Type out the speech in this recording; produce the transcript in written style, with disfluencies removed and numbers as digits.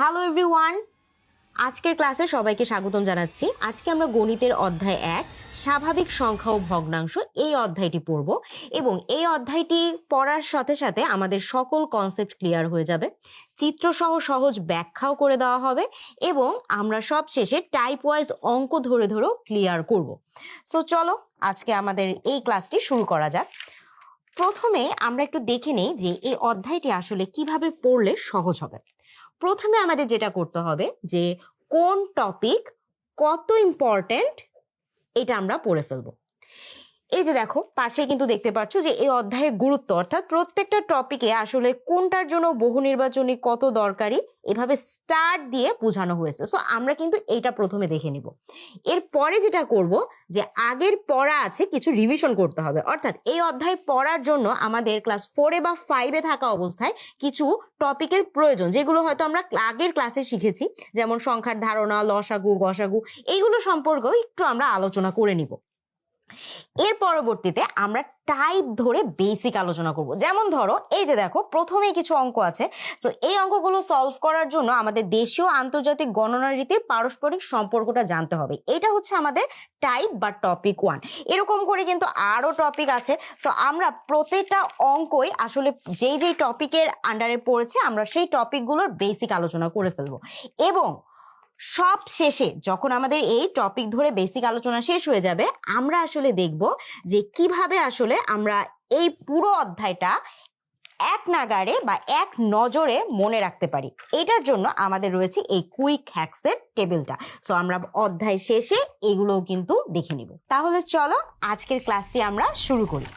Hello everyone, আজকের ক্লাসে সবাইকে স্বাগতম জানাচ্ছি। আজকে আমরা গণিতের অধ্যায় 1 স্বাভাবিক সংখ্যা ও ভগ্নাংশ এই অধ্যায়টি পড়ব এবং এই অধ্যায়টি পড়ার সাথে সাথে আমাদের সকল কনসেপ্ট ক্লিয়ার হয়ে যাবে, চিত্রসহ সহজ ব্যাখ্যাও করে দেওয়া হবে এবং আমরা সব শেষে টাইপ ওয়াইজ অঙ্ক ধরে ধরেও ক্লিয়ার করব। সো চলো আজকে আমাদের এই ক্লাসটি শুরু করা যাক। প্রথমে আমরা একটু দেখে নেই যে এই অধ্যায়টি আসলে কিভাবে পড়লে সহজ হবে। প্রথমে আমাদের যেটা করতে হবে যে কোন টপিক কত ইম্পর্টেন্ট এটা আমরা পড়ে ফেলবো। এই যে দেখো পাশে কিন্তু দেখতে পাচ্ছ যে এই অধ্যায়ের গুরুত্ব, অর্থাৎ প্রত্যেকটা টপিকে আসলে কোনটার জন্য বহু নির্বাচনী কত দরকারি এভাবে স্টার্ট দিয়ে বোঝানো হয়েছে। সো আমরা কিন্তু এইটা প্রথমে দেখে নিব। এরপরে যেটা করব যে আগের পড়া আছে কিছু রিভিশন করতে হবে, অর্থাৎ এই অধ্যায় পড়ার জন্য আমাদের ক্লাস 4 বা 5 থাকা অবস্থায় কিছু টপিকের প্রয়োজন, যেগুলো হয়তো আমরা আগের ক্লাসে শিখেছি, যেমন সংখ্যার ধারণা, লসাগু, গসাগু, এইগুলো সম্পর্কেও একটু আমরা আলোচনা করে নিব। এর পরবর্তীতে আমরা টাইপ ধরে বেসিক আলোচনা করব। যেমন ধরো এই যে দেখো প্রথমেই কিছু অঙ্ক আছে। সো এই অঙ্কগুলো সলভ করার জন্য আমাদের দেশীয় আন্তর্জাতিক গণনা রীতির পারস্পরিক সম্পর্কটা জানতে হবে। এটা হচ্ছে আমাদের টাইপ বা টপিক 1। এরকম করে কিন্তু আরো টপিক আছে। সো আমরা প্রত্যেকটা অঙ্কই আসলে যেই যেই টপিকের আন্ডারে পড়েছে আমরা সেই টপিকগুলোর বেসিক আলোচনা করে ফেলবো এবং সব শেষে যখন আমাদের এই টপিক ধরে বেসিক আলোচনা শেষ হয়ে যাবে, আমরা আসলে দেখব যে কিভাবে আসলে আমরা এই পুরো অধ্যায়টা এক নাগাড়ে বা এক নজরে মনে রাখতে পারি। এটার জন্য আমাদের রয়েছে এই কুইক হ্যাকসের টেবিলটা। সো আমরা অধ্যায় শেষে এগুলোও কিন্তু দেখে নিব। তাহলে চলো আজকের ক্লাসটি আমরা শুরু করি।